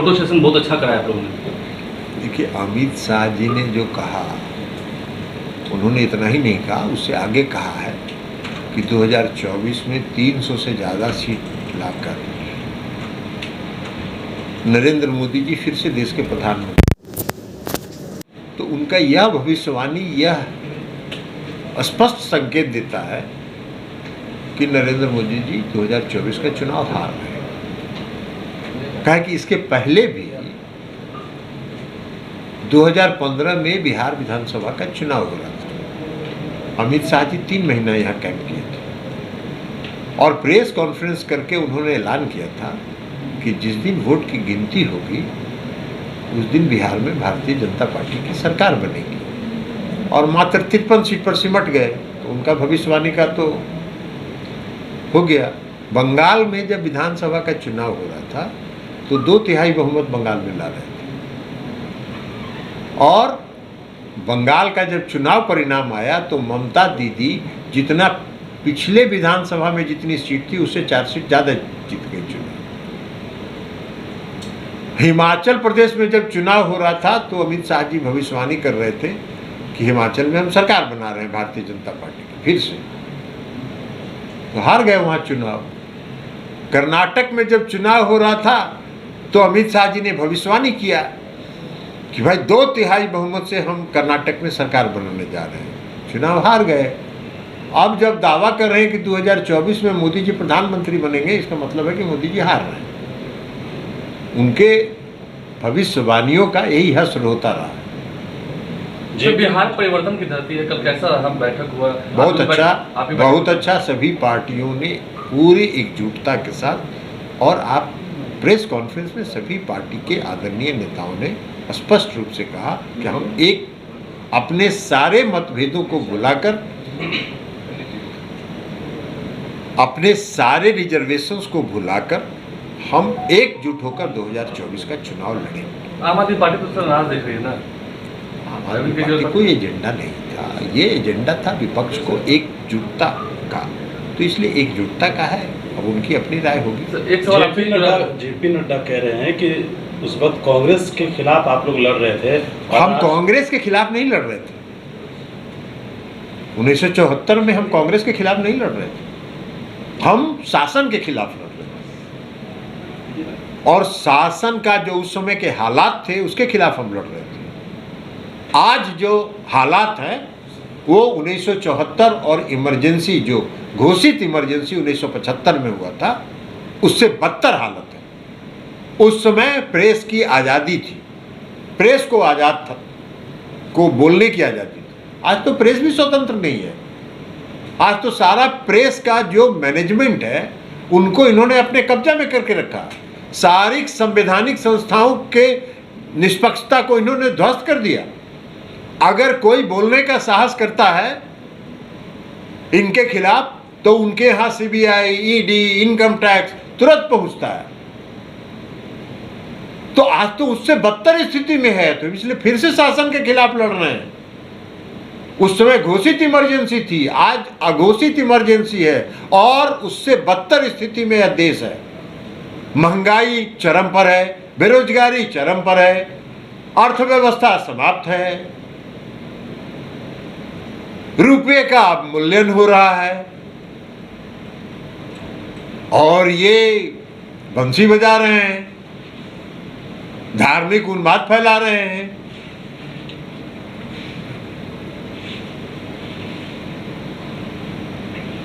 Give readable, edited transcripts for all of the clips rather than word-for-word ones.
Photo session बहुत अच्छा कराया आप लोगों ने। देखिए, अमित शाह जी ने जो कहा, उन्होंने इतना ही नहीं कहा, उससे आगे कहा है कि 2024 में 300 से ज़्यादा सीट लाकर नरेंद्र मोदी जी फिर से देश के प्रधानमंत्री। तो उनका यह भविष्यवाणी, यह स्पष्ट संकेत देता है कि नरेंद्र मोदी जी 2024 का चुनाव हार रहे हैं। कहा कि इसके पहले भी 2015 में बिहार विधानसभा का चुनाव हो रहा था। अमित शाह जी 3 महीना यहाँ कैंप किए थे और प्रेस कॉन्फ्रेंस करके उन्होंने ऐलान किया था कि जिस दिन वोट की गिनती होगी उस दिन बिहार में भारतीय जनता पार्टी की सरकार बनेगी, और मात्र 53 सीट पर सिमट गए। तो उनका भविष्यवाणी का तो हो गया। बंगाल में जब विधानसभा का चुनाव हो रहा था तो 2/3 बहुमत बंगाल में ला रहे थे, और बंगाल का जब चुनाव परिणाम आया तो ममता दीदी जितना पिछले विधानसभा में जितनी सीट थी उससे 4 सीट ज़्यादा जीत गई चुनाव। हिमाचल प्रदेश में जब चुनाव हो रहा था तो अमित शाह जी भविष्यवाणी कर रहे थे कि हिमाचल में हम सरकार बना रहे हैं भारतीय जनता पार्टी की फिर से, तो हार गए वहाँ चुनाव। कर्नाटक में जब चुनाव हो रहा था तो अमित शाह जी ने भविष्यवाणी किया कि भाई 2/3 बहुमत से हम कर्नाटक में सरकार बनाने जा रहे हैं, चुनाव हार गए। अब जब दावा कर रहे हैं कि 2024 में मोदी जी प्रधानमंत्री बनेंगे, इसका मतलब है कि मोदी जी हार रहे हैं। उनके भविष्यवाणियों का यही हश्र होता रहा। जो बिहार परिवर्तन की धरती है, कल कैसा रहा बैठक हुआ? बहुत अच्छा, बहुत अच्छा। सभी पार्टियों ने पूरी एकजुटता के साथ, और आप प्रेस कॉन्फ्रेंस में सभी पार्टी के आदरणीय नेताओं ने स्पष्ट रूप से कहा कि हम एक अपने सारे मतभेदों को भुलाकर, अपने सारे रिजर्वेशंस को भुलाकर हम एकजुट होकर 2024 का चुनाव लड़ेंगे। आम आदमी पार्टी तो नाराज दिख रही है ना। आम आदमी पार्टी को ये एजेंडा नहीं था, ये एजेंडा था विपक्ष को एकजुटता का, तो इसलिए एकजुटता का है। अब उनकी अपनी राय होगी। एक सवाल जेपी नड्डा कह रहे हैं कि उस वक्त कांग्रेस के खिलाफ आप लोग लड़ रहे थे। हम कांग्रेस के खिलाफ नहीं लड़ रहे थे। 1974 में हम कांग्रेस के खिलाफ नहीं लड़ रहे थे, हम शासन के खिलाफ लड़ रहे थे, और शासन का जो उस समय के हालात थे उसके खिलाफ हम लड़ रहे थे। आज जो हालात हैं वो 1974 और इमरजेंसी, जो घोषित इमरजेंसी 1975 में हुआ था, उससे बदतर हालत है। उस समय प्रेस की आज़ादी थी, प्रेस को आज़ाद था, को बोलने की आज़ादी थी। आज तो प्रेस भी स्वतंत्र नहीं है। आज तो सारा प्रेस का जो मैनेजमेंट है उनको इन्होंने अपने कब्जा में करके रखा। सारी संवैधानिक संस्थाओं के निष्पक्षता को इन्होंने ध्वस्त कर दिया। अगर कोई बोलने का साहस करता है इनके खिलाफ तो उनके यहाँ सीबीआई, ईडी, इनकम टैक्स तुरंत पहुंचता है। तो आज तो उससे बदतर स्थिति में है, तो इसलिए फिर से शासन के खिलाफ लड़ रहे हैं। उस समय घोषित इमरजेंसी थी, आज अघोषित इमरजेंसी है, और उससे बदतर स्थिति में यह देश है। महंगाई चरम पर है, बेरोजगारी चरम पर है, अर्थव्यवस्था समाप्त है, रुपये का अवमूल्यन हो रहा है, और ये बंसी बजा रहे हैं, धार्मिक उन्माद फैला रहे हैं।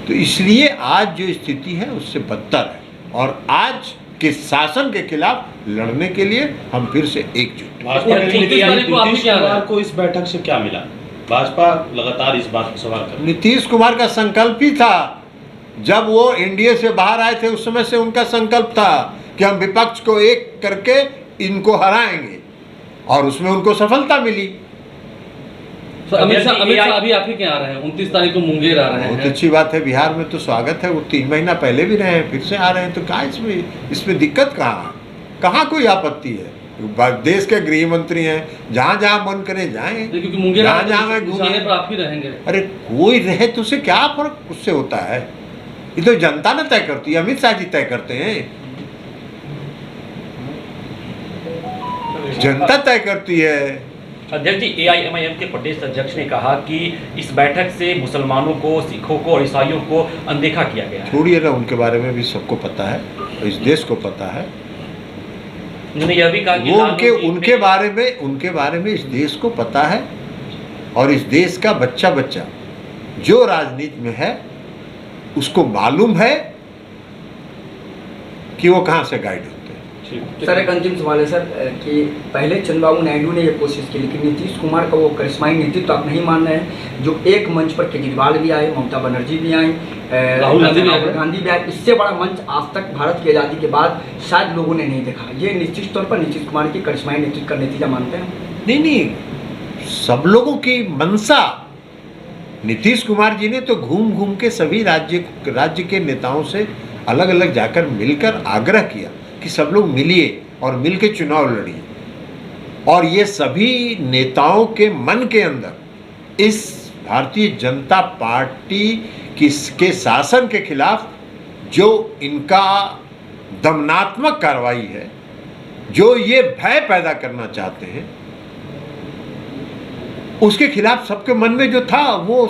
तो इसलिए आज जो स्थिति है उससे बदतर है, और आज के शासन के खिलाफ लड़ने के लिए हम फिर से एकजुट। भाजपा नीतीश कुमार को इस बैठक से क्या मिला? भाजपा लगातार इस बात को सवाल कर। नीतीश कुमार का संकल्प ही था, जब वो एनडीए से बाहर आए थे उस समय से उनका संकल्प था कि हम विपक्ष को एक करके इनको हराएंगे, और उसमें उनको सफलता मिली। अमित शाह अभी आप ही क्या आ रहे हैं? 29 तारीख को मुंगेर आ रहे हैं। बहुत अच्छी बात है, बिहार में तो स्वागत है। वो 3 महीना पहले भी रहे हैं, फिर से आ रहे हैं, तो क्या इसमें दिक्कत कहाँ कोई आपत्ति है? देश के गृह मंत्री हैं, जहाँ जहाँ मन करे जाएं, क्योंकि मुंगेर जहाँ घूमे पर आप ही रहेंगे। अरे कोई रहे तो उससे क्या फर्क उससे होता है? ये तो जनता ने तय करती है, अमित शाह जी तय करते हैं। जनता तय करती है। अध्यक्ष जी, एआईएमआईएम के प्रदेश अध्यक्ष ने कहा कि इस बैठक से मुसलमानों को, सिखों को और ईसाइयों को अनदेखा किया गया है। छोड़िए ना, उनके बारे में भी सबको पता है, इस देश को पता है। उन्होंने यह भी कहा कि वो उनके बारे में इस देश को पता है, और इस देश का बच्चा बच्चा जो राजनीति में है उसको मालूम है कि वो कहाँ से गाइड होते हैं। सर, एक अंतिम सवाल है सर कि पहले चंद्रबाबू नायडू ने ये कोशिश की, लेकिन नीतीश कुमार का वो करिश्माई नेतृत्व आप नहीं मान रहे हैं। जो एक मंच पर केजरीवाल भी आए, ममता बनर्जी भी आई, राहुल गांधी भी आए, इससे बड़ा मंच आज तक भारत की आज़ादी के बाद शायद लोगों ने नहीं देखा। ये निश्चित तौर पर नीतीश कुमार की करिश्माई नेतृत्व का नतीजा मानते हैं? नहीं, सब लोगों की मंशा। नीतीश कुमार जी ने तो घूम घूम के सभी राज्य के नेताओं से अलग अलग जाकर मिलकर आग्रह किया कि सब लोग मिलिए और मिलकर चुनाव लड़िए, और ये सभी नेताओं के मन के अंदर इस भारतीय जनता पार्टी के शासन के खिलाफ जो इनका दमनात्मक कार्रवाई है, जो ये भय पैदा करना चाहते हैं, उसके खिलाफ सबके मन में जो था वो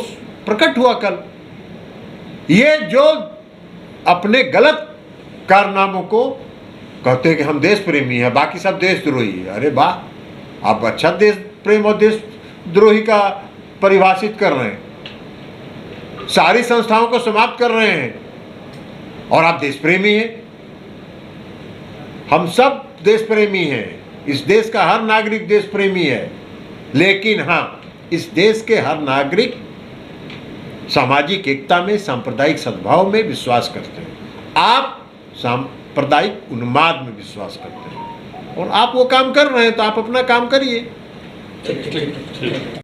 प्रकट हुआ कल। ये जो अपने गलत कारनामों को कहते हैं कि हम देश प्रेमी हैं, बाकी सब देशद्रोही है। अरे वाह, आप अच्छा देश प्रेम और देशद्रोही का परिभाषित कर रहे हैं, सारी संस्थाओं को समाप्त कर रहे हैं, और आप देश प्रेमी हैं। हम सब देश प्रेमी हैं, इस देश का हर नागरिक देश प्रेमी है, लेकिन हाँ, इस देश के हर नागरिक सामाजिक एकता में, सांप्रदायिक सद्भाव में विश्वास करते हैं। आप सांप्रदायिक उन्माद में विश्वास करते हैं, और आप वो काम कर रहे हैं तो आप अपना काम करिए। ठीक।